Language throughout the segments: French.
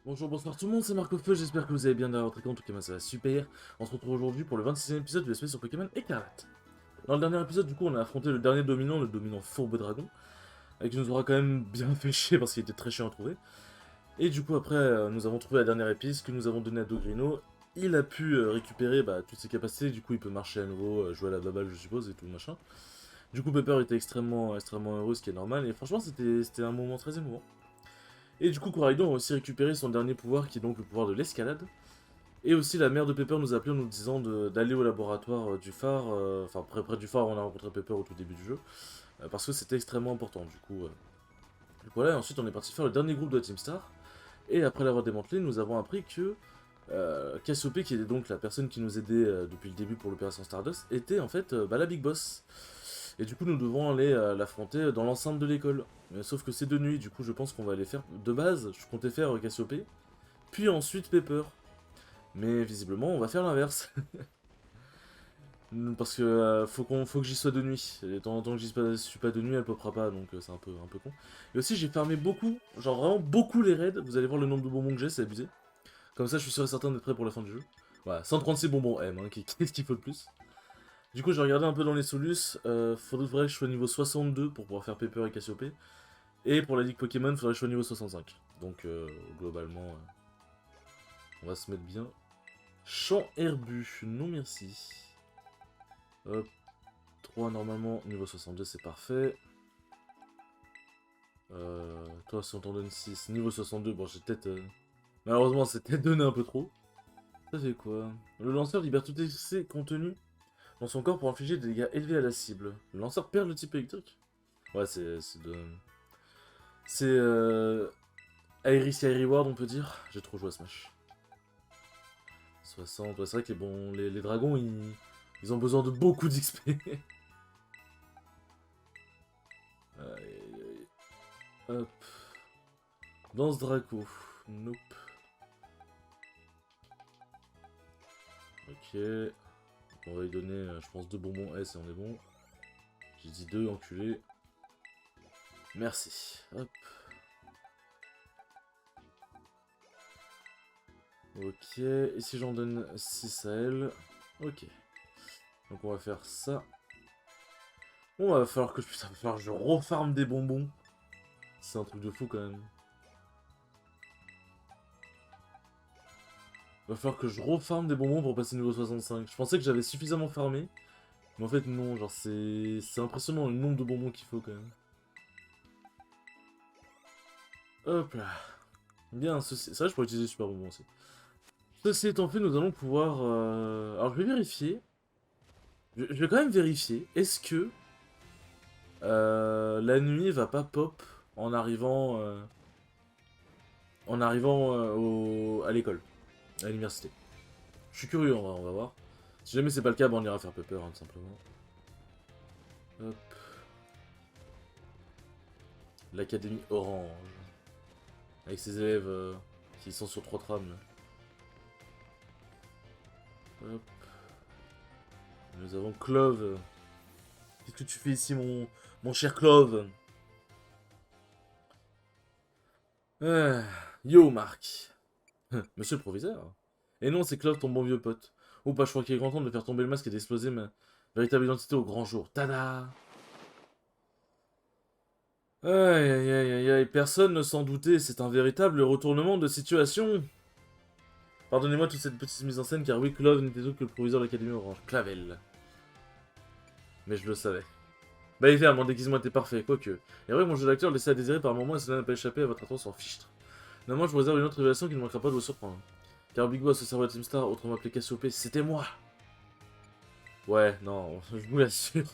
Bonjour, bonsoir tout le monde, c'est Marco Feu, j'espère que vous allez bien dans votre écran, en tout cas moi ça va super. On se retrouve aujourd'hui pour le 26e épisode de l'espèce sur Pokémon Écarlate. Dans le dernier épisode, du coup, on a affronté le dernier dominant, le dominant Fourbe Dragon, et qui nous aura quand même bien fait chier parce qu'il était très chiant à trouver. Et du coup, après, nous avons trouvé la dernière épice que nous avons donnée à Dogrino. Il a pu récupérer toutes ses capacités, du coup il peut marcher à nouveau, jouer à la baballe je suppose, et tout machin. Du coup Pepper était extrêmement heureux, ce qui est normal, et franchement c'était un moment très émouvant. Et du coup, Coraidon a aussi récupéré son dernier pouvoir, qui est donc le pouvoir de l'escalade. Et aussi, la mère de Pepper nous a appelé en nous disant d'aller au laboratoire du phare. Enfin, près du phare où on a rencontré Pepper au tout début du jeu. Parce que c'était extrêmement important. Du coup, voilà. Et ensuite, on est parti faire le dernier groupe de la Team Star. Et après l'avoir démantelé, nous avons appris que Cassiope, qui était donc la personne qui nous aidait depuis le début pour l'opération Stardust, était en fait la Big Boss. Et du coup, nous devons aller l'affronter dans l'enceinte de l'école. Mais sauf que c'est de nuit, du coup, je pense qu'on va aller faire. De base, je comptais faire Cassiope, puis ensuite Pepper. Mais visiblement, on va faire l'inverse. Parce que faut que j'y sois de nuit. Et tant que suis pas de nuit, elle popera pas, donc c'est un peu con. Et aussi, j'ai farmé beaucoup, genre vraiment beaucoup les raids. Vous allez voir le nombre de bonbons que j'ai, c'est abusé. Comme ça, je suis sûr et certain d'être prêt pour la fin du jeu. Voilà, 136 bonbons M, hein, qu'est-ce qu'il faut de plus? Du coup, j'ai regardé un peu dans les solus. Faudrait que je sois niveau 62 pour pouvoir faire Pepper et Cassiope. Et pour la Ligue Pokémon, faudrait que je sois niveau 65. Donc, globalement, on va se mettre bien. Champ herbu, non merci. Hop, 3 normalement, niveau 62, c'est parfait. Toi, si on t'en donne 6, niveau 62, bon, j'ai peut-être... Malheureusement, c'est peut-être donné un peu trop. Ça fait quoi? Le lanceur libère tout excès contenu dans son corps pour infliger des dégâts élevés à la cible. Le lanceur perd le type électrique? Ouais, c'est de... C'est high risk, high reward, on peut dire. J'ai trop joué à Smash. 60, ouais, c'est vrai que les dragons, ils ont besoin de beaucoup d'XP. Hop. Danse Draco. Nope. Ok. On va lui donner, je pense, 2 bonbons S et on est bon. J'ai dit 2, enculé. Merci. Hop. Ok. Et si j'en donne 6 à elle? Ok. Donc on va faire ça. Bon, va falloir que va falloir que je refarme des bonbons. C'est un truc de fou quand même. Va falloir que je refarme des bonbons pour passer niveau 65. Je pensais que j'avais suffisamment farmé. Mais en fait non, genre c'est impressionnant le nombre de bonbons qu'il faut quand même. Hop là. Bien, ceci... ça je pourrais utiliser super bonbons aussi. Ceci étant fait, nous allons pouvoir... Alors je vais vérifier. Je vais quand même vérifier. Est-ce que la nuit va pas pop en arrivant... à l'école, à l'université. Je suis curieux, on va voir. Si jamais c'est pas le cas, on ira faire Pepper, hein, tout simplement. Hop. L'Académie Orange. Avec ses élèves qui sont sur 3 trams. Hop. Nous avons Clove. Qu'est-ce que tu fais ici, mon cher Clove? Ah, yo, Marc. Monsieur le proviseur. Et non, c'est Clove, ton bon vieux pote. Ou pas, je crois qu'il est grand temps de faire tomber le masque et d'exploser ma véritable identité au grand jour. Tada! Aïe aïe aïe aïe aïe, personne ne s'en doutait, c'est un véritable retournement de situation. Pardonnez-moi toute cette petite mise en scène, car oui, Clove n'était autre que le proviseur de l'Académie Orange. Clavel. Mais je le savais. Bah évidemment, mon déguisement était parfait, quoique. Et vrai, mon jeu d'acteur laissait à désirer par moments et cela n'a pas échappé à votre attention fichtre. Néanmoins, je vous réserve une autre révélation qui ne manquera pas de vous surprendre. Car Big Boss, ce cerveau de Team Star, autrement appelé Cassiope, c'était moi. Ouais, non, je vous l'assure.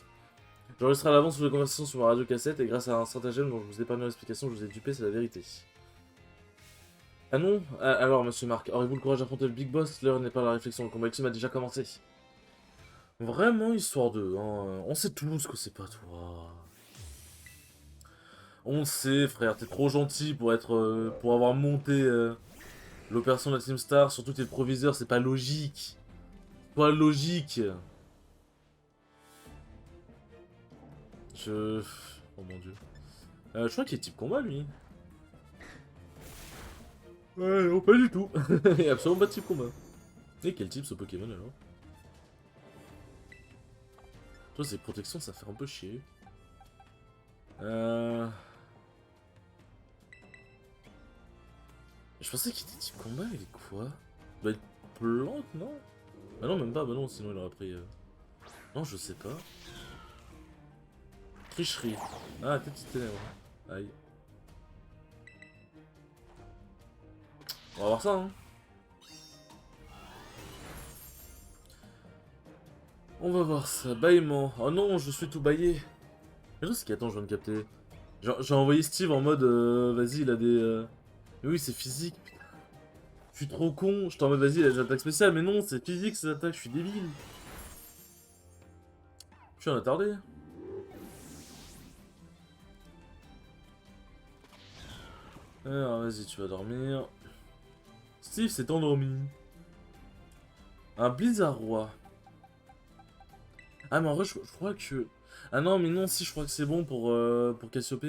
J'enregistre à l'avance les conversations sur ma radio cassette et grâce à un stratagème dont je vous ai pas mis l'explication, je vous ai dupé, c'est la vérité. Ah non? Alors, monsieur Marc, aurez-vous le courage d'affronter le Big Boss? L'heure n'est pas à la réflexion, le combat ultime a déjà commencé. Vraiment, histoire de... Hein, on sait tous que c'est pas toi. On sait, frère, t'es trop gentil pour être... pour avoir monté l'opération de la Team Star, surtout t'es le proviseur, c'est pas logique. Pas logique. Je... Oh mon dieu. Je crois qu'il est type combat, lui. Ouais, non, pas du tout. Il y a absolument pas de type combat. Et quel type ce Pokémon alors? Toi, c'est protection, ça fait un peu chier. Je pensais qu'il était type combat, il est quoi? Bah, il plante, non? Bah non, même pas, bah non, sinon il aurait pris... Non, je sais pas. Tricherie. Ah, petite ténèbres. Aïe. On va voir ça, hein. On va voir ça. Bâillement. Oh non, je suis tout baillé. Mais c'est qu'attends, je viens de capter. J'ai envoyé Steve en mode, vas-y, il a des... Mais oui, c'est physique. Je suis trop con. Je t'en mode, vas-y, il a des attaques spéciales. Mais non, c'est physique, ces attaques. Je suis débile. Je suis un attardé. Alors, vas-y, tu vas dormir. Steve s'est endormi. Un blizzard roi. Ah, mais en vrai, je crois que... Ah non, mais non, si, je crois que c'est bon pour Cassiope.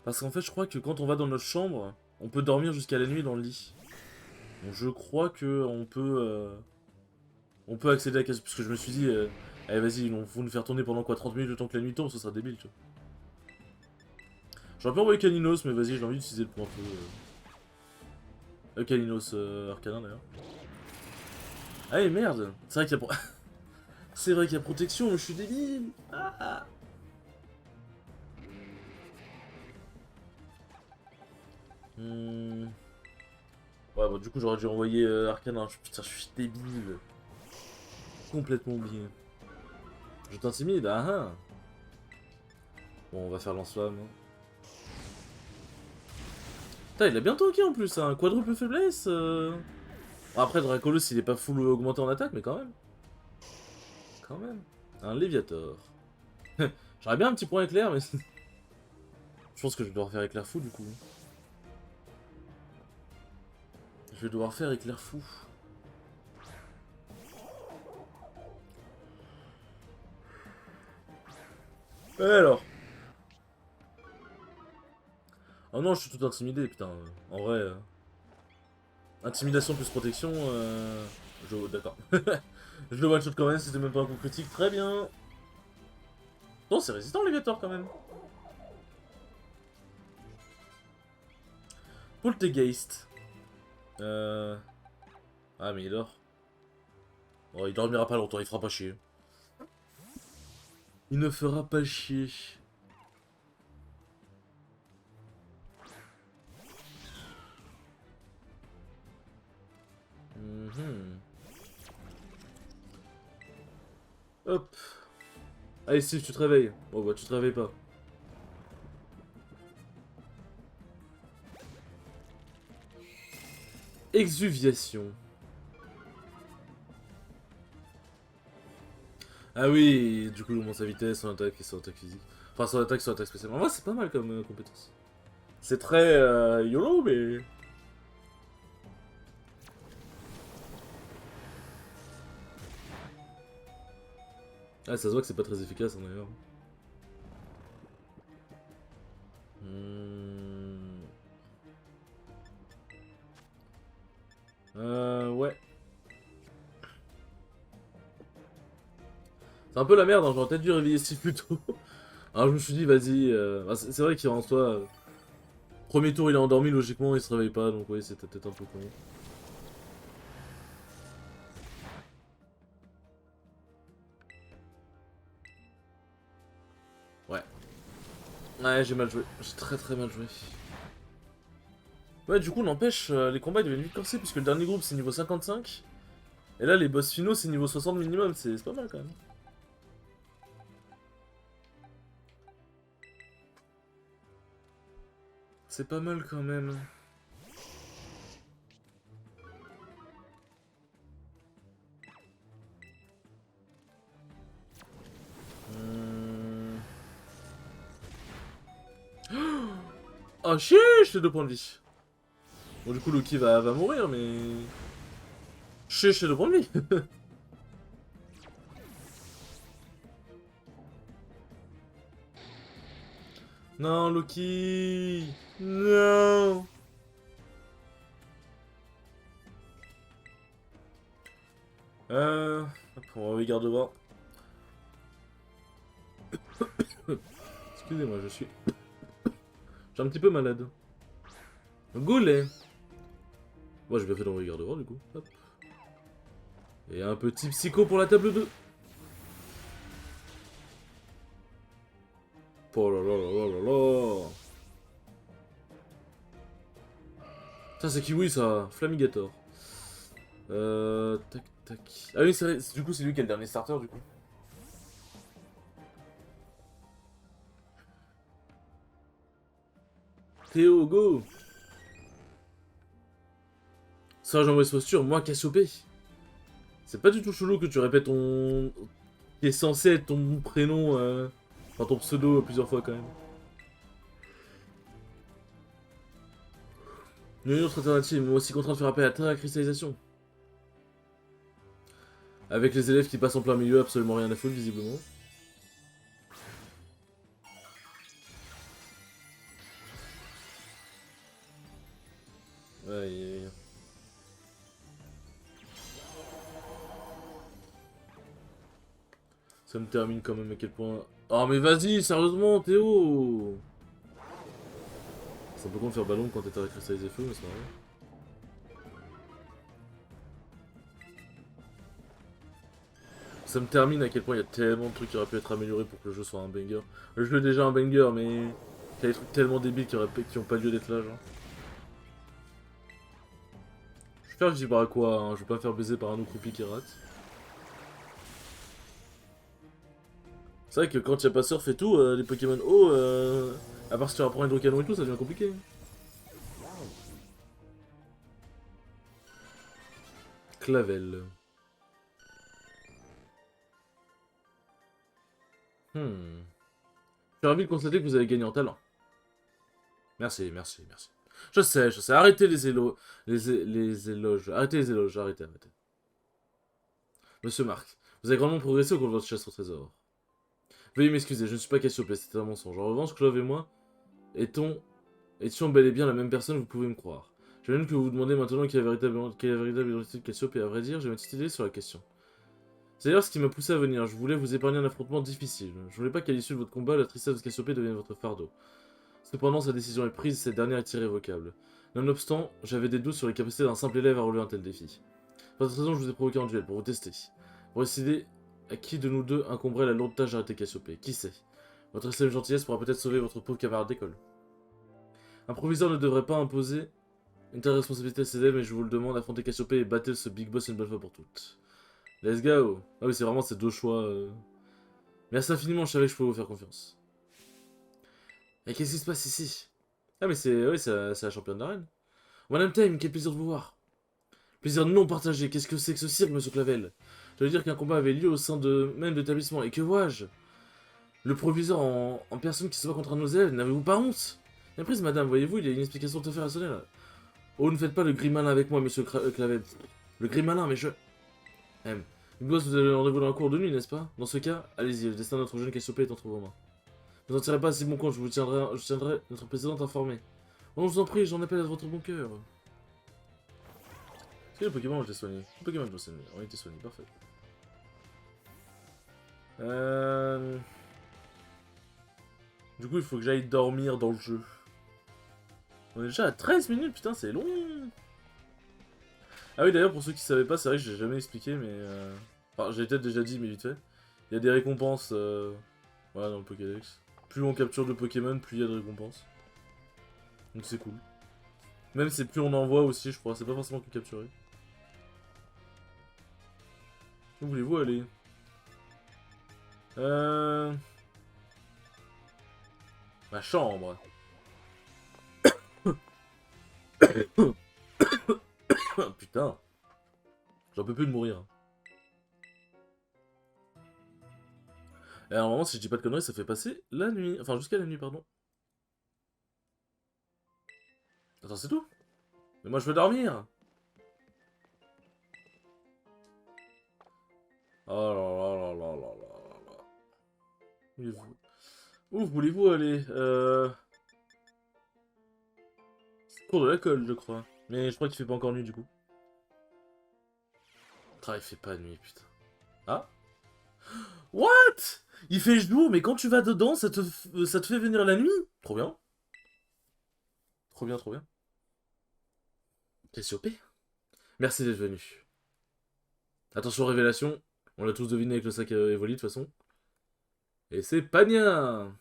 Parce qu'en fait, je crois que quand on va dans notre chambre, on peut dormir jusqu'à la nuit dans le lit. Donc je crois que on peut accéder à Cassiope. Parce que je me suis dit, allez, vas-y, vont nous faire tourner pendant quoi 30 minutes le temps que la nuit tombe, ce sera débile, tu vois. J'aurais pu envoyer Kalinos, mais vas-y, j'ai envie d'utiliser le pointeau. Kalinos Arcanin d'ailleurs. Ah, et merde! C'est vrai qu'il y a... C'est vrai qu'il y a protection, mais je suis débile! Ah. Ouais, bon, du coup, j'aurais dû envoyer Arcanin. Putain, je suis débile. Complètement oublié. Je t'intimide, ah ah! Bon, on va faire lance-flamme. Putain, il a bien tanké en plus, hein. Quadruple faiblesse. Bon, après, Dracolos, il est pas full augmenté en attaque, mais quand même. Quand même. Un Léviator. J'aurais bien un petit point éclair, mais... Je pense que je vais devoir faire éclair fou, du coup. Je vais devoir faire éclair fou. Et alors? Oh non, je suis tout intimidé, putain. En vrai... Intimidation plus protection, D'accord. Je le one-shot quand même, c'était même pas un coup critique. Très bien. Non, c'est résistant, Léviator, quand même. Poltergeist. Ah, mais il dort. Oh, il dormira pas longtemps, il fera pas chier. Il ne fera pas chier. Hop. Allez, Steve, tu te réveilles. Bon, bah, tu te réveilles pas. Exuviation. Ah oui, du coup, il augmente sa vitesse, son attaque et son attaque physique. Enfin, son attaque spéciale. En vrai, c'est pas mal comme compétence. C'est très YOLO, mais... Ah, ça se voit que c'est pas très efficace, en d'ailleurs. Ouais. C'est un peu la merde, hein, j'aurais peut-être dû réveiller Steve plus tôt. Alors je me suis dit, vas-y, bah, c'est vrai qu'en soi, premier tour il est endormi, logiquement il se réveille pas, donc oui, c'était peut-être un peu con. Ouais. Ouais, j'ai mal joué. J'ai très très mal joué. Ouais, du coup, n'empêche, les combats ils deviennent vite corsés, puisque le dernier groupe c'est niveau 55. Et là, les boss finaux c'est niveau 60 minimum, c'est pas mal quand même. C'est pas mal quand même. Oh chier, j'ai 2 points de vie. Bon, du coup, Loki va mourir, mais... Chier, j'ai 2 points de vie. Non, Loki. Non. Hop, on va regarder voir. Excusez-moi, je suis un petit peu malade. Goulet. Moi, j'ai bien fait d'envoyer garde-voir, du coup. Hop. Et un petit psycho pour la table 2. Oh là là là là là là. Ça, c'est Kiwi, ça. Flamigator. Tac, tac. Ah oui, c'est vrai. Du coup, c'est lui qui a le dernier starter, du coup. Théo, go. Ça, j'envoie ce posture. Moi, Cassiopée. C'est pas du tout chelou que tu répètes ton... qui est censé être ton prénom, enfin ton pseudo plusieurs fois quand même. Une autre alternative, moi aussi contraint de faire appel à la cristallisation. Avec les élèves qui passent en plein milieu, absolument rien à foutre visiblement. Ouais, ça me termine quand même à quel point... Oh mais vas-y, sérieusement, Théo. C'est un peu con de faire ballon quand t'es à cristalliser feu, mais c'est pas vrai. Ça me termine à quel point il y a tellement de trucs qui auraient pu être améliorés pour que le jeu soit un banger. Le jeu est déjà un banger, mais il y a des trucs tellement débiles qui ont pas lieu d'être là, genre. J'espère que je dis pas à quoi, hein. Je vais pas me faire baiser par un croupi qui rate. C'est vrai que quand il y a pas surf et tout, les Pokémon eau, à part si tu apprends Hydrocanon et tout, ça devient compliqué. Clavel. Hmm. Je suis ravi de constater que vous avez gagné en talent. Merci, merci, merci. Je sais. Arrêtez les éloges. Arrêtez les éloges, arrêtez, arrêtez. Monsieur Marc, vous avez grandement progressé au cours de votre chasse au trésor. Veuillez m'excuser, je ne suis pas Cassiopée, c'était un mensonge. En revanche, Clove et moi étions bel et bien la même personne, vous pouvez me croire. Je viens que vous vous demandez maintenant quelle est la véritable identité de Cassiopée. À vrai dire, j'ai ma petite idée sur la question. C'est d'ailleurs ce qui m'a poussé à venir. Je voulais vous épargner un affrontement difficile. Je voulais pas qu'à l'issue de votre combat, la tristesse de Cassiopée devienne votre fardeau. Cependant, sa décision est prise, cette dernière est irrévocable. Nonobstant, j'avais des doutes sur les capacités d'un simple élève à relever un tel défi. Pour cette raison, je vous ai provoqué en duel, pour vous tester. Pour décider à qui de nous deux incomberait la lourde tâche d'arrêter Cassiopée. Qui sait? Votre extrême gentillesse pourra peut-être sauver votre pauvre camarade d'école. Un proviseur ne devrait pas imposer une telle responsabilité à ses élèves, mais je vous le demande, affrontez Cassiopée et battez ce big boss une bonne fois pour toutes. Let's go! Ah oui, c'est vraiment ces deux choix. Merci infiniment, je savais que je pouvais vous faire confiance. Et qu'est-ce qui se passe ici? Ah mais c'est oui, c'est la championne d'arène. Madame Time, quel plaisir de vous voir. Plaisir non partagé, qu'est-ce que c'est que ce cirque, monsieur Clavel? Je veux dire qu'un combat avait lieu au sein même de l'établissement, et que vois-je? Le proviseur en personne qui se bat contre un de nos élèves, n'avez-vous pas honte? Bien prise, madame, voyez-vous, il y a une explication tout à fait rationnelle. Oh, ne faites pas le gris malin avec moi, monsieur Clavel. Le gris malin, mais je... M. Boss, vous avez rendez-vous dans la cour de nuit, n'est-ce pas? Dans ce cas, allez-y, le destin de notre jeune Cassiopée est entre vos mains. Ne vous en tirez pas si bon compte, je tiendrai notre présidente informée. Oh non, je vous en prie, j'en appelle à votre bon cœur. Est-ce que le Pokémon je l'ai soigné? Le Pokémon je l'ai soigné, on a été soigné, parfait. Du coup, il faut que j'aille dormir dans le jeu. On est déjà à 13 minutes, putain, c'est long. Ah oui, d'ailleurs, pour ceux qui savaient pas, c'est vrai que j'ai jamais expliqué, mais... Enfin, j'ai peut-être déjà dit, mais vite fait. Il y a des récompenses, voilà, dans le Pokédex. Plus on capture de Pokémon, plus il y a de récompenses. Donc c'est cool. Même si plus on envoie aussi, je crois, c'est pas forcément que capturer. Où voulez-vous aller? Ma chambre. Putain. J'en peux plus de mourir. Et à un moment, si je dis pas de conneries, ça fait passer la nuit. Enfin, jusqu'à la nuit, pardon. Attends, c'est tout? Mais moi, je veux dormir. Oh là là là là là là là. Où voulez-vous aller? Cours de la colle, je crois. Mais je crois qu'il fait pas encore nuit, du coup. Ah, il fait pas nuit, putain. Ah? What? Il fait jour, mais quand tu vas dedans, ça te fait venir la nuit? Trop bien. Trop bien, trop bien. Cassiopée? Merci d'être venu. Attention, révélation. On l'a tous deviné avec le sac Evoli, de toute façon. Et c'est Pania!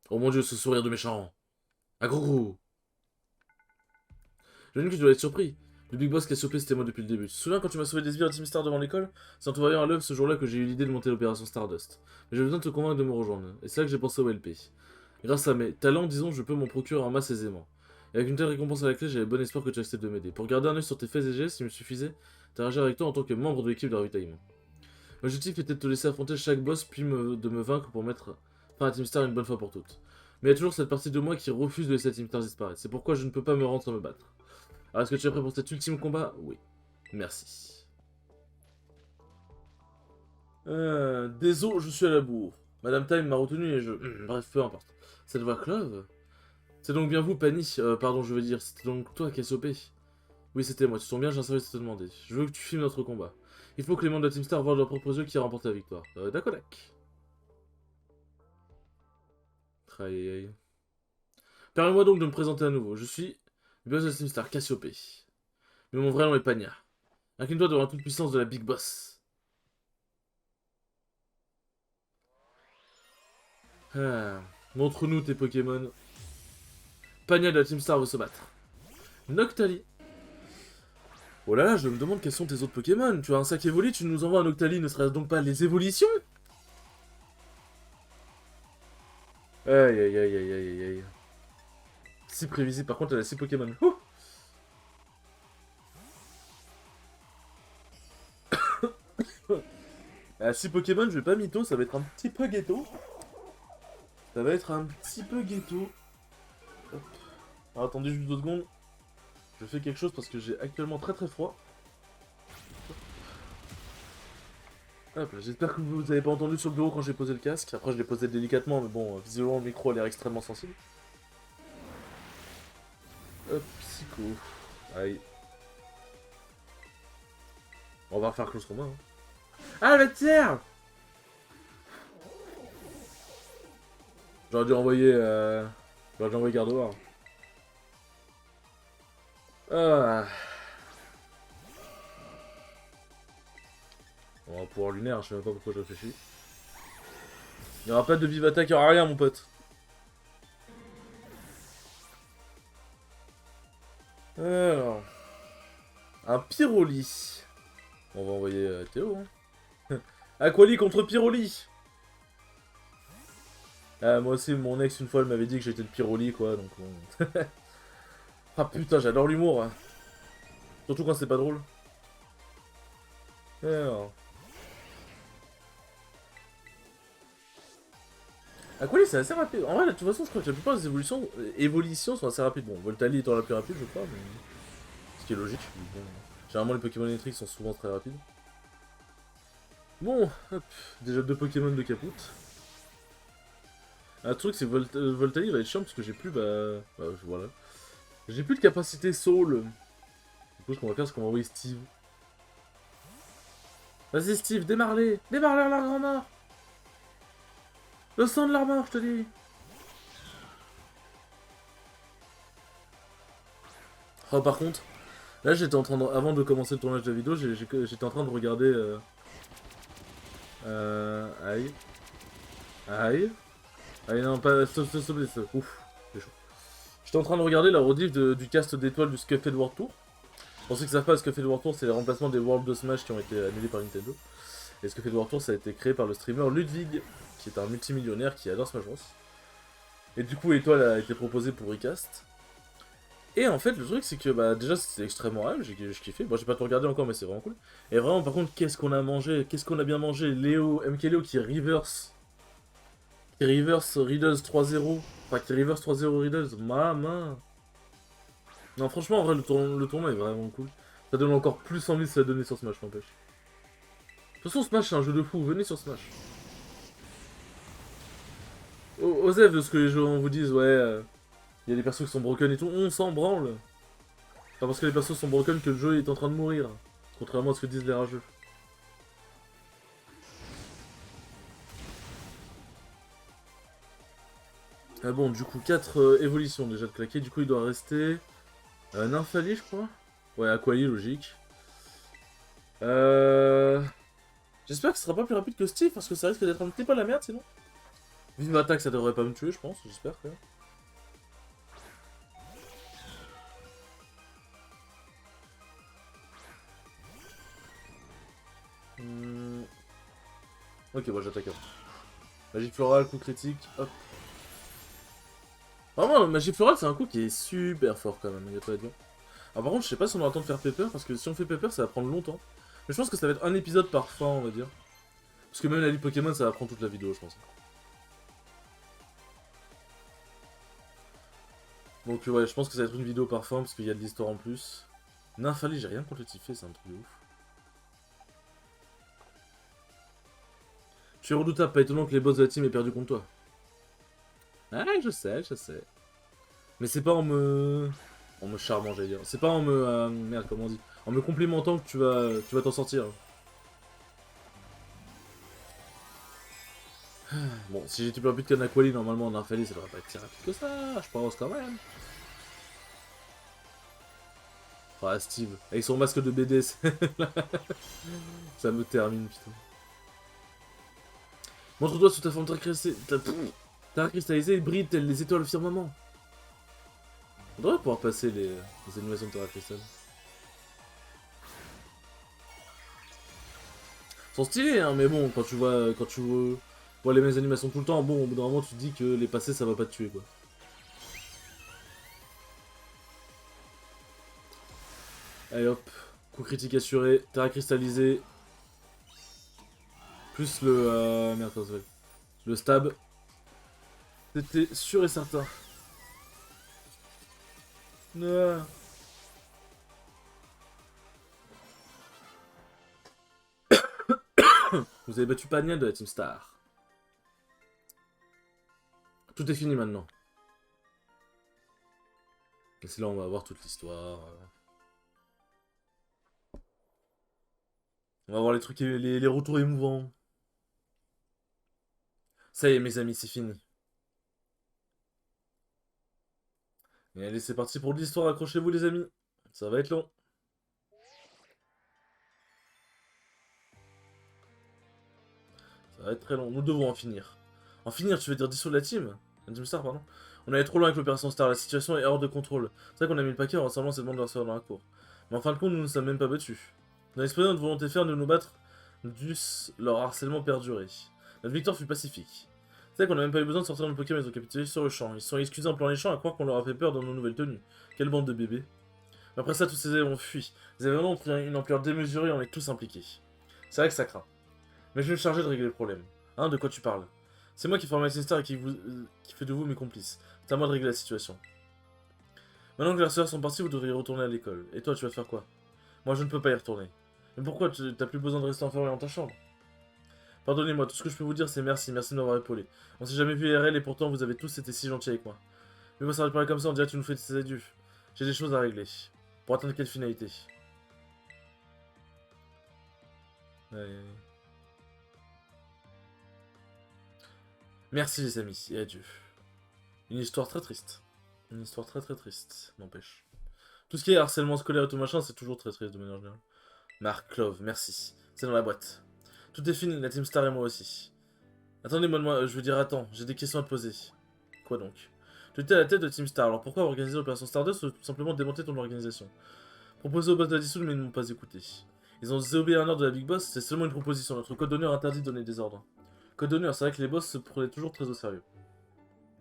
Oh mon dieu, ce sourire de méchant. Ah, gros gros. Je que tu dois être surpris. Le Big Boss Cassiopée, c'était moi depuis le début. Tu te souviens quand tu m'as sauvé des sbires à Team Star devant l'école? C'est en te voyant à l'œuvre ce jour-là que j'ai eu l'idée de monter l'opération Stardust. Mais j'ai besoin de te convaincre de me rejoindre. Et c'est là que j'ai pensé au LP. Grâce à mes talents, disons, je peux m'en procurer en masse aisément. Et avec une telle récompense à la clé, j'avais bon espoir que tu acceptes de m'aider. Pour garder un œil sur tes faits et gestes, il me suffisait d'interagir avec toi en tant que membre de l'équipe de ravitaillement. L'objectif était de te laisser affronter chaque boss, puis de me vaincre pour mettre fin à Team Star une bonne fois pour toutes. Mais il y a toujours cette partie de moi qui refuse de laisser Team Star disparaître. C'est pourquoi je ne peux pas me rendre sans me battre. Alors, est-ce que tu es prêt pour cet ultime combat? Oui. Merci. Désolé, je suis à la bourre. Madame Time m'a retenu et je... Bref, peu importe. Cette voix Clove? C'est donc bien vous, Pani. Pardon, je veux dire, c'était donc toi, Cassiopée. Oui, c'était moi. Tu sens bien, j'ai un service à te demander. Je veux que tu filmes notre combat. Il faut que les membres de la Team Star voient de leurs propres yeux qui a remporté la victoire. D'accord. Aïe aïe aïe. Permets-moi donc de me présenter à nouveau. Je suis le boss de la Team Star, Cassiopée. Mais mon vrai nom est Pania. Incline-toi devant la toute-puissance de la Big Boss. Ah. Montre-nous tes Pokémon. Pania de la Team Star veut se battre. Noctali. Oh là là, je me demande quels sont tes autres Pokémon. Tu as un sac évoli, tu nous envoies un Noctali, ne serait-ce donc pas les évolutions? Aïe aïe aïe aïe aïe aïe. Si prévisible, par contre, elle a 6 Pokémon. Ouh. Elle a 6 Pokémon, je vais pas mytho, ça va être un petit peu ghetto. Ça va être un petit peu ghetto. Hop. Alors, attendez juste 2 secondes. Je fais quelque chose parce que j'ai actuellement très très froid. Hop, j'espère que vous avez pas entendu sur le bureau quand j'ai posé le casque. Après, je l'ai posé délicatement, mais bon, visiblement, le micro a l'air extrêmement sensible. Hop, psycho. Aïe. On va refaire close combat. Hein. Ah, la tiers! J'aurais dû envoyer. J'aurais dû envoyer Gardevoir. Ah. On va pouvoir lunaire, je sais même pas pourquoi je réfléchis. Il n'y aura pas de vive attaque, il n'y aura rien, mon pote. Alors. Un Pyroli. On va envoyer Théo. Hein. Aquali contre Pyroli. Ah, moi aussi, mon ex, une fois, elle m'avait dit que j'étais le Pyroli, quoi, donc bon. Ah putain, j'adore l'humour. Hein. Surtout quand c'est pas drôle. Alors. Aquali, c'est assez rapide. En vrai, de toute façon, je crois que la plupart des évolutions sont assez rapides. Bon, Voltali étant la plus rapide, je crois, mais... Ce qui est logique. Bon. Généralement, les Pokémon électriques sont souvent très rapides. Bon, hop. Déjà 2 Pokémon de Caput. Un truc, c'est que Voltali va être chiant parce que j'ai plus, voilà. J'ai plus de capacité Soul. Du coup, ce qu'on va faire, c'est qu'on va envoyer Steve. Vas-y, Steve, démarre-les! Démarre-les, la grand-mort! Le sang de l'armor, je te dis! Oh, par contre, là, j'étais en train de... Avant de commencer le tournage de la vidéo, j'étais en train de regarder... Aïe. Aïe. Aïe, non, pas... Stop. Ouf, c'est chaud. J'étais en train de regarder la rediff du cast d'étoiles du Scuffed World Tour. Pour ceux qui savent pas, Scuffed World Tour, c'est le remplacement des World of Smash qui ont été annulés par Nintendo. Et Scuffed World Tour, ça a été créé par le streamer Ludwig, qui est un multimillionnaire qui adore Smash Bros. Et du coup, Étoile a été proposé pour Recast. Et en fait, le truc, c'est que bah, déjà, c'est extrêmement rare, j'ai kiffé. Bon, j'ai pas tout regardé encore, mais c'est vraiment cool. Et vraiment, par contre, qu'est-ce qu'on a mangé? Qu'est-ce qu'on a bien mangé? MKLeo qui reverse. Qui reverse Riddles 3-0. Enfin, qui reverse 3-0 Riddles. Maman. Non, franchement, en vrai, le tournoi est vraiment cool. Ça donne encore plus envie de se la donner sur Smash, n'empêche. De toute façon, Smash, c'est un jeu de fou. Venez sur Smash. Osef de ce que les gens vous disent, ouais, il y a des persos qui sont broken et tout, on s'en branle. Pas parce que les persos sont broken que le jeu est en train de mourir. Contrairement à ce que disent les rageux. Ah bon, du coup, 4 évolutions déjà de claquer. Du coup, il doit rester... Nymphali, je crois. Ouais, Aquali, logique. J'espère que ce sera pas plus rapide que Steve, parce que ça risque d'être un petit peu la merde sinon. Vive attaque, ça devrait pas me tuer, je pense, j'espère quand même. Ok, bon, j'attaque avant. Magie florale, coup critique, hop. Vraiment, magie florale, c'est un coup qui est super fort quand même, il y a pas à dire. Ah, par contre, je sais pas si on aura le temps de faire Pepper, parce que si on fait Pepper, ça va prendre longtemps. Mais je pense que ça va être un épisode par fin, on va dire. Parce que même la vie Pokémon, ça va prendre toute la vidéo, je pense. Donc ouais, je pense que ça va être une vidéo par fin, parce qu'il y a de l'histoire en plus. Nymphali, j'ai rien contre le Tiffé, c'est un truc de ouf. Tu es redoutable, pas étonnant que les boss de la team aient perdu contre toi. Ah, je sais, je sais. Mais c'est pas en me... En me charmant, j'allais dire. C'est pas en me... merde, comment on dit. En me complimentant que tu vas t'en sortir. Bon, si j'étais plus rapide qu'un Aquali, normalement en Nymphali, ça devrait pas être si rapide que ça, je pense quand même. Ah, Steve, avec son masque de BD, ça me termine, putain. Montre-toi sous ta forme très cristallisée et brille telles les étoiles au firmament. On devrait pouvoir passer les animations de Terra Crystal. Ils sont stylés, hein, mais bon, quand tu vois les mêmes animations tout le temps, bon, au bout d'un moment, tu te dis que les passés, ça va pas te tuer, quoi. Allez hop, coup critique assuré, terra cristallisé, plus le... merde, comment ça s'appelle. Le stab. C'était sûr et certain. Ah. Vous avez battu Pania de la Team Star. Tout est fini maintenant. Et c'est là où on va voir toute l'histoire. On va voir les trucs, les retours émouvants. Ça y est, mes amis, c'est fini. Et allez, c'est parti pour l'histoire. Accrochez-vous, les amis. Ça va être long. Ça va être très long. Nous devons en finir. En finir, tu veux dire dissoudre la Team Star, pardon. On allait trop loin avec l'opération Star. La situation est hors de contrôle. C'est vrai qu'on a mis le paquet en rassemblant ces bandes de dans la cour. Mais en fin de compte, nous ne nous sommes même pas battus. Dans l'expression de notre volonté ferme de nous battre, dussent leur harcèlement perdurer. Notre victoire fut pacifique. C'est vrai qu'on n'a même pas eu besoin de sortir nos Pokémon, ils ont capitulé sur le champ. Ils se sont excusés en plein les champs à croire qu'on leur a fait peur dans nos nouvelles tenues. Quelle bande de bébés. Après ça, tous ces élèves ont fui. Les événements ont pris une ampleur démesurée et on est tous impliqués. C'est vrai que ça craint. Mais je vais me charger de régler le problème. Hein, de quoi tu parles? C'est moi qui forme la Star et qui fait de vous mes complices. C'est à moi de régler la situation. Maintenant que les harceleurs sont partis, vous devriez retourner à l'école. Et toi, tu vas faire quoi? Moi, je ne peux pas y retourner. Mais pourquoi? T'as plus besoin de rester enfermé dans ta chambre. Pardonnez-moi, tout ce que je peux vous dire, c'est merci, merci de m'avoir épaulé. On s'est jamais vu IRL et pourtant vous avez tous été si gentils avec moi. Mais moi, ça va te parler comme ça, on dirait que tu nous fais tes adieux. J'ai des choses à régler. Pour atteindre quelle finalité? Ouais. Merci les amis, et adieu. Une histoire très triste. Une histoire très très triste, n'empêche. Tout ce qui est harcèlement scolaire et tout machin, c'est toujours très triste de manière générale. Marc Clove, merci. C'est dans la boîte. Tout est fini, la Team Star et moi aussi. Attendez-moi, je veux dire, attends, j'ai des questions à te poser. Quoi donc? Tu étais à la tête de Team Star, alors pourquoi organiser l'opération Stardust ou tout simplement démonter ton organisation? Proposer au boss de la dissoudre, mais ils ne m'ont pas écouté. Ils ont désobéi à un ordre de la Big Boss, c'est seulement une proposition. Notre code d'honneur interdit de donner des ordres. Code d'honneur, c'est vrai que les boss se prenaient toujours très au sérieux.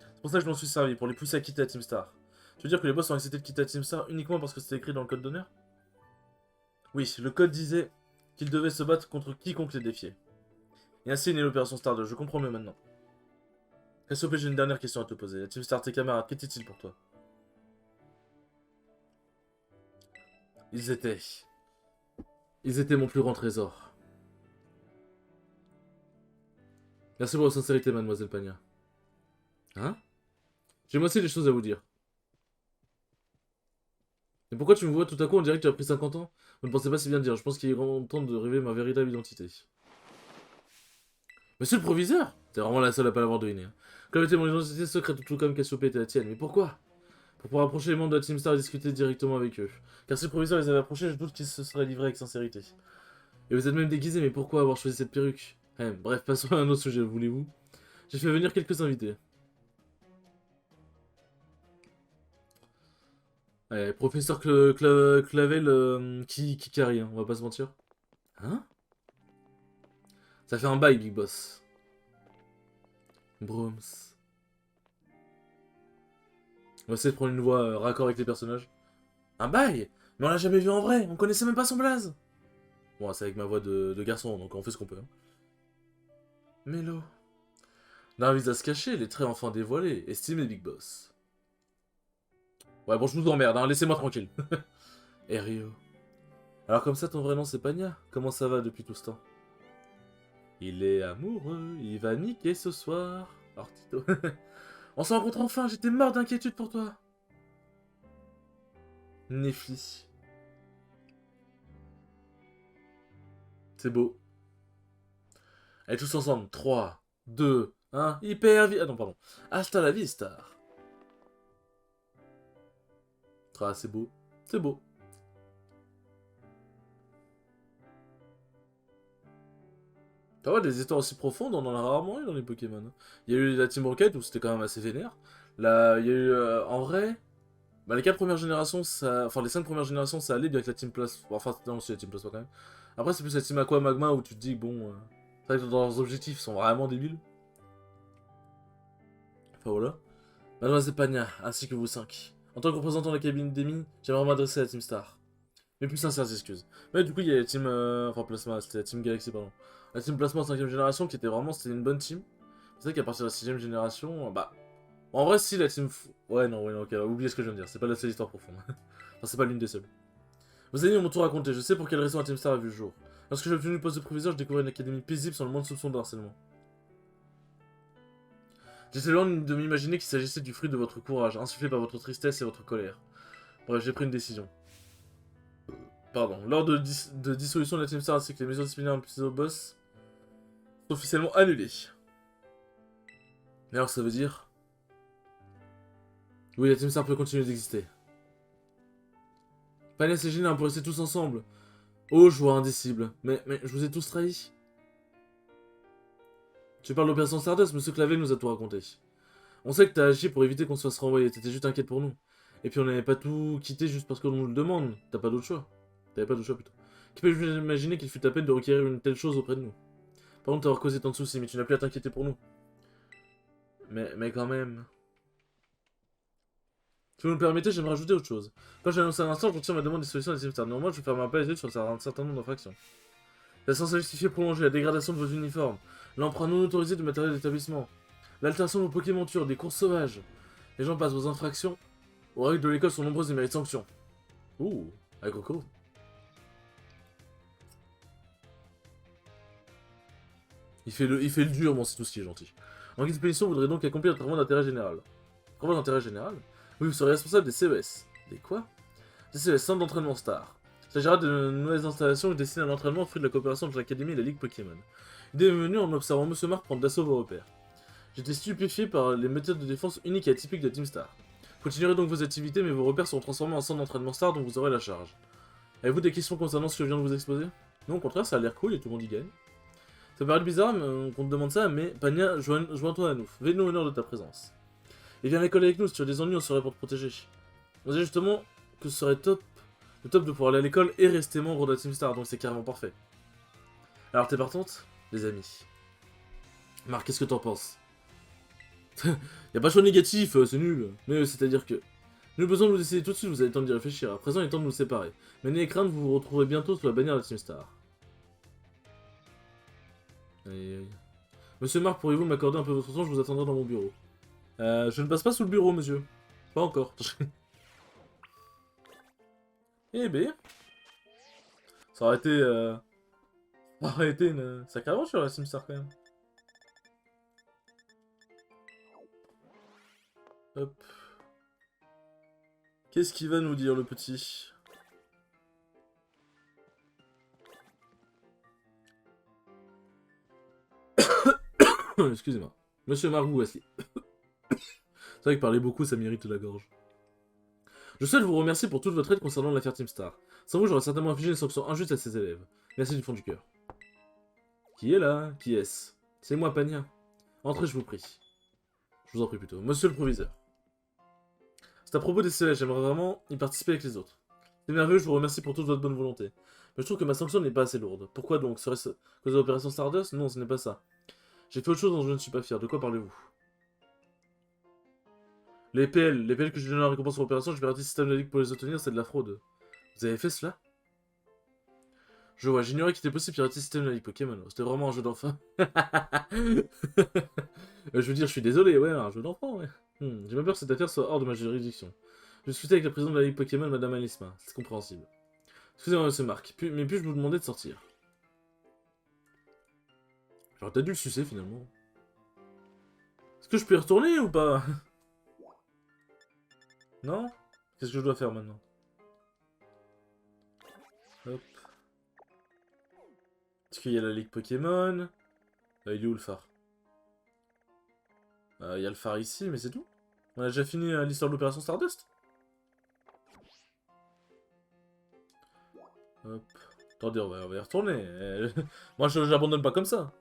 C'est pour ça que je m'en suis servi, pour les pousser à quitter la Team Star. Tu veux dire que les boss ont accepté de quitter la Team Star uniquement parce que c'était écrit dans le code d'honneur? Oui, le code disait qu'ils devaient se battre contre quiconque les défiait. Et ainsi est née l'opération Stardust, je comprends mieux maintenant. SOP, j'ai une dernière question à te poser. La Team Star, tes camarades, qu'était-il pour toi? Ils étaient... Ils étaient mon plus grand trésor. Merci pour votre sincérité, mademoiselle Pania. Hein? J'ai moi aussi des choses à vous dire. Mais pourquoi tu me vois tout à coup, on dirait que tu as pris 50 ans? Vous ne pensez pas si bien dire, je pense qu'il est grand temps de révéler ma véritable identité. Monsieur le proviseur! T'es vraiment la seule à pas l'avoir deviné. Hein. Comme était mon identité secrète, tout comme Cassiope était la tienne. Mais pourquoi? Pour pouvoir approcher les membres de la Team Star et discuter directement avec eux. Car si le proviseur les avait approchés, je doute qu'ils se seraient livrés avec sincérité. Et vous êtes même déguisé, mais pourquoi avoir choisi cette perruque? Bref, passons à un autre sujet, voulez-vous? J'ai fait venir quelques invités. Ouais, professeur Clavel qui carry, hein, on va pas se mentir. Hein? Ça fait un bail, Big Boss. Brooms. On va essayer de prendre une voix raccord avec les personnages. Un bail? Mais on l'a jamais vu en vrai, on connaissait même pas son blaze. Bon, c'est avec ma voix de garçon, donc on fait ce qu'on peut. Hein. Mélo. D'un visage caché, les traits enfin dévoilés, estimé Big Boss. Ouais, bon, je vous emmerde, hein, laissez-moi tranquille. Et Rio. Alors comme ça, ton vrai nom c'est Pagna? Comment ça va depuis tout ce temps? Il est amoureux, il va niquer ce soir. Alors Tito. On se rencontre enfin, j'étais mort d'inquiétude pour toi. Nefli. C'est beau. Allez, tous ensemble. 3, 2, 1. Hyper vite. Ah non, pardon. Hasta la vista. Ah, c'est beau. C'est beau. T'as vois, des histoires aussi profondes, on en a rarement eu dans les Pokémon. Il y a eu la Team Rocket où c'était quand même assez vénère. Là, il y a eu. En vrai. Bah, les 4 premières générations, ça. Enfin, les 5 premières générations, ça allait bien avec la Team Plasma. Enfin, non, c'est la Team Plasma quand même. Après, c'est plus la Team Aqua Magma où tu te dis, bon. C'est vrai que leurs objectifs sont vraiment débiles. Enfin, voilà. Mademoiselle Pagna, ainsi que vous 5. En tant que représentant de la cabine d'Emi, j'aimerais m'adresser à la Team Star. Mes plus sincères excuses. Mais du coup, il y a la Team. Enfin, Plasma, c'était la Team Galaxy, pardon. La Team Plasma en 5ème génération qui était vraiment. C'était une bonne team. C'est vrai qu'à partir de la 6ème génération. Bah. En vrai, si la Team. Ouais, non, ouais, non, ok, oubliez ce que je viens de dire. C'est pas la seule histoire profonde. Enfin, c'est pas l'une des seules. Vous avez mon tour raconté, je sais pour quelle raison la Team Star a vu le jour. Lorsque j'ai obtenu le poste de proviseur, je découvrais une académie paisible sans le moins de soupçon de harcèlement. J'étais loin de m'imaginer qu'il s'agissait du fruit de votre courage, insufflé par votre tristesse et votre colère. Bref, j'ai pris une décision. Pardon. Lors de dissolution de la Team Star ainsi que les mesures disciplinaires imposées au boss sont officiellement annulées. Mais alors ça veut dire... Oui, la Team Star peut continuer d'exister. Panès et Gina, on peut rester tous ensemble. Oh, joie indicible. Mais je vous ai tous trahis. Tu parles d'opération Stardust, Monsieur Clavel nous a tout raconté. On sait que t'as agi pour éviter qu'on se fasse renvoyer, t'étais juste inquiète pour nous. Et puis on n'avait pas tout quitté juste parce qu'on nous le demande. T'as pas d'autre choix. T'avais pas d'autre choix plutôt. Qui peut imaginer qu'il fut ta peine de requérir une telle chose auprès de nous? Pardon de t'avoir causé tant de soucis, mais tu n'as plus à t'inquiéter pour nous. Mais quand même... Si vous me permettez, j'aimerais rajouter autre chose. Quand j'ai annoncé à l'instant, je retire ma demande des solutions des Teamstars. Néanmoins, je vais faire ma pas sur un certain nombre d'infractions. La censée justifier prolonger la dégradation de vos uniformes, l'emprunt non autorisé de matériel d'établissement, l'altération de vos Pokémontures, des courses sauvages. Les gens passent vos infractions. Aux règles de l'école sont nombreuses et méritent sanction. Ouh, avec Coco. Il fait le dur, bon, c'est tout ce qui est gentil. En guise de punition, vous voudrez donc accomplir un travail d'intérêt général. Travaux d'intérêt général? Oui, vous serez responsable des CES. Des quoi? Des CES, centre d'entraînement Star. Il s'agira de nouvelles installations destinées à l'entraînement fruit de la coopération entre l'Académie et la Ligue Pokémon. L'idée est venue en observant Monsieur Mark prendre d'assaut vos repères. J'étais stupéfié par les méthodes de défense uniques et atypiques de Team Star. Continuerez donc vos activités, mais vos repères seront transformés en centre d'entraînement Star dont vous aurez la charge. Avez-vous des questions concernant ce que je viens de vous exposer? Non, au contraire, ça a l'air cool et tout le monde y gagne. Ça paraît bizarre qu'on te demande ça, mais Pania, joins-toi à nous. Fais-nous honneur de ta présence. Et viens à l'école avec nous, si tu as des ennuis, on serait pour te protéger. On disait justement que ce serait le top de pouvoir aller à l'école et rester membre de la Team Star, donc c'est carrément parfait. Alors t'es partante? Les amis. Marc, qu'est-ce que t'en penses? Y a pas de choix négatif, c'est nul. Mais c'est-à-dire que... Nous avons besoin de vous décider tout de suite, vous avez le temps d'y réfléchir. À présent, il est temps de nous séparer. Mais n'ayez crainte, vous vous retrouverez bientôt sous la bannière de la Team Star. Aïe aïe. Monsieur Marc, pourriez-vous m'accorder un peu votre temps? Je vous attendrai dans mon bureau. Je ne passe pas sous le bureau, monsieur. Pas encore. Eh ben... Ça aurait été... Ça aurait été une sacrée aventure, la Team Star, quand même. Hop. Qu'est-ce qu'il va nous dire, le petit? Excusez-moi. Monsieur Margou, voici. C'est vrai que parler beaucoup, ça m'irrite la gorge. Je souhaite vous remercier pour toute votre aide concernant l'affaire Team Star. Sans vous, j'aurais certainement infligé une sanction injuste à ses élèves. Merci du fond du cœur. Qui est là? Qui est-ce? C'est moi, Pania. Entrez, je vous prie. Je vous en prie plutôt. Monsieur le proviseur. C'est à propos des CES, j'aimerais vraiment y participer avec les autres. C'est merveilleux, je vous remercie pour toute votre bonne volonté. Mais je trouve que ma sanction n'est pas assez lourde. Pourquoi donc? Serait-ce cause de l'opération Stardust? Non, ce n'est pas ça. J'ai fait autre chose dont je ne suis pas fier. De quoi parlez-vous? Les PL que je donne en récompense pour l'opération, j'ai piraté le système de la Ligue pour les obtenir, c'est de la fraude. Vous avez fait cela? Je vois, j'ignorais qu'il était possible de pirater le système de la Ligue Pokémon. C'était vraiment un jeu d'enfant. Je veux dire, je suis désolé, ouais, un jeu d'enfant, ouais. J'ai même peur que cette affaire soit hors de ma juridiction. Je discutais avec la présidente de la Ligue Pokémon, Madame Alisma. C'est compréhensible. Excusez-moi, monsieur Marc, mais puis-je vous demander de sortir? J'aurais peut-être dû le sucer, finalement. Est-ce que je peux y retourner ou pas? Non? Qu'est-ce que je dois faire maintenant? Hop. Est-ce qu'il y a la Ligue Pokémon? Il est où le phare? Il y a le phare ici, mais c'est tout. On a déjà fini l'histoire de l'opération Stardust. Hop. Attendez, on va y retourner. Moi, je n'abandonne pas comme ça.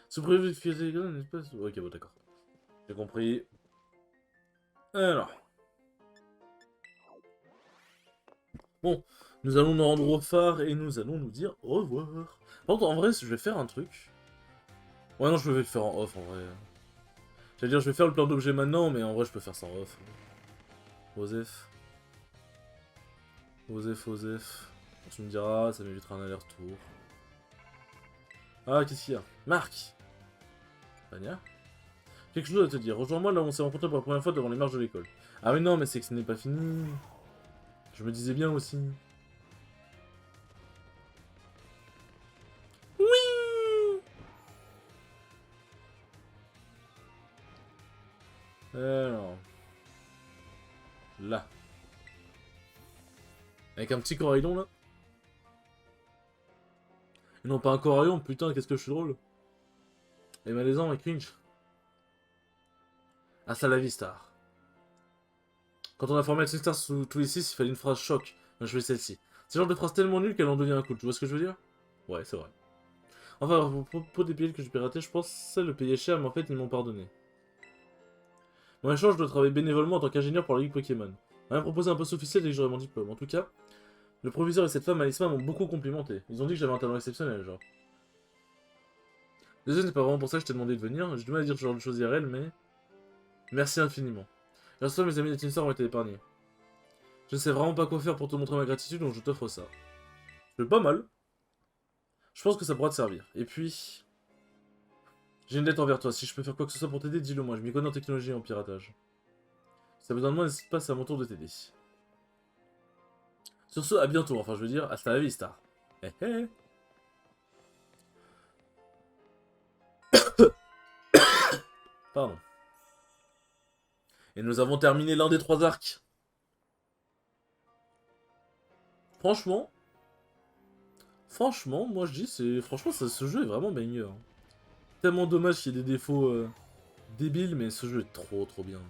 Si vous prévoyez de un espace... Ok, bon, d'accord. J'ai compris. Alors. Bon, nous allons nous rendre au phare et nous allons nous dire au revoir. Par contre, en vrai, je vais faire un truc. Ouais, non, je vais le faire en off, en vrai. J'allais dire, je vais faire le plan d'objets maintenant, mais en vrai, je peux faire ça en off. Osef. Osef. Tu me diras, ça m'évitera un aller-retour. Ah, qu'est-ce qu'il y a? Marc! Tania? Quelque chose à te dire. Rejoins-moi là où on s'est rencontrés pour la première fois devant les marches de l'école. Ah mais non, mais c'est que ce n'est pas fini. Je me disais bien aussi. Oui. Alors... Là. Avec un petit coraillon là. Et non, pas un coraillon, putain, qu'est-ce que je suis drôle. Et malaisant et cringe. Hasta la vista. Quand on a formé Team Star sous tous les 6, il fallait une phrase choc. Je fais celle-ci. C'est le genre de phrase tellement nulle qu'elle en devient un coup. Tu vois ce que je veux dire? Ouais, c'est vrai. Enfin, à propos des PL que j'ai piratés, je pense que ça le payait cher, mais en fait, ils m'ont pardonné. En échange, je dois travailler bénévolement en tant qu'ingénieur pour la Ligue Pokémon. On m'a proposé un poste officiel dès que j'aurai mon diplôme. En tout cas, le proviseur et cette femme, Alisma, m'ont beaucoup complimenté. Ils ont dit que j'avais un talent exceptionnel, genre. Désolé, c'est pas vraiment pour ça que je t'ai demandé de venir. J'ai du mal à dire ce genre de choses IRL, mais... Merci infiniment. Grâce à toi, mes amis de Team Star ont été épargnés. Je ne sais vraiment pas quoi faire pour te montrer ma gratitude, donc je t'offre ça. C'est pas mal. Je pense que ça pourra te servir. Et puis... J'ai une dette envers toi. Si je peux faire quoi que ce soit pour t'aider, dis-le moi. Je m'y connais en technologie et en piratage. Si t'as besoin de moi, n'hésite pas, c'est à mon tour de t'aider. Sur ce, à bientôt. Enfin, je veux dire, hasta la vista. Hé hé. Pardon. Et nous avons terminé l'un des 3 arcs. Franchement, moi je dis, c'est franchement, ce jeu est vraiment banger. Hein. Tellement dommage qu'il y ait des défauts débiles, mais ce jeu est trop bien.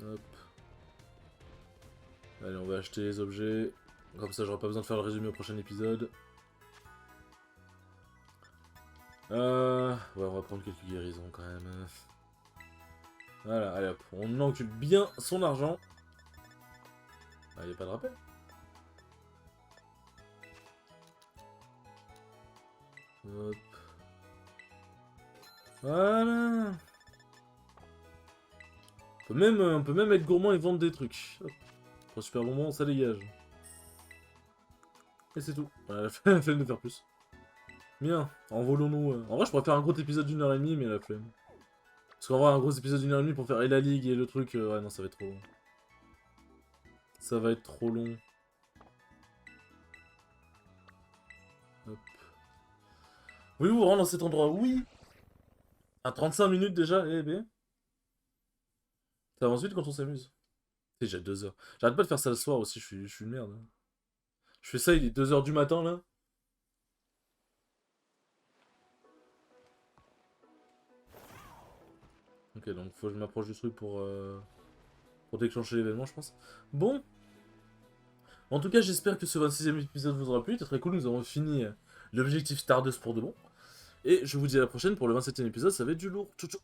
Hop. Allez, on va acheter les objets. Comme ça, j'aurai pas besoin de faire le résumé au prochain épisode. Ouais, on va prendre quelques guérisons quand même. Voilà, allez hop. On encule bien son argent. Ah, il n'y a pas de rappel. Hop. Voilà. On peut même être gourmand et vendre des trucs. Hop. Pour super bonbon, ça dégage. Et c'est tout. Voilà, la flemme de faire plus. Bien, envolons-nous. En vrai, je pourrais faire un gros épisode d'1h30, mais la flemme. Parce qu'en vrai, un gros épisode d'1h30 pour faire et la ligue et le truc, ouais, non, ça va être trop long. Ça va être trop long. Hop. Voulez-vous vous rendre dans cet endroit? Oui. À 35 minutes déjà, eh ben. Ça avance vite quand on s'amuse. Tu sais, j'ai 2 heures. J'arrête pas de faire ça le soir aussi, je suis une merde, hein. Je fais ça, il est 2 heures du matin là. Ok, donc faut que je m'approche du truc pour déclencher l'événement, je pense. Bon, en tout cas, j'espère que ce 26e épisode vous aura plu. C'était très cool, nous avons fini l'objectif Stardust pour de bon. Et je vous dis à la prochaine pour le 27e épisode, ça va être du lourd. Ciao, ciao.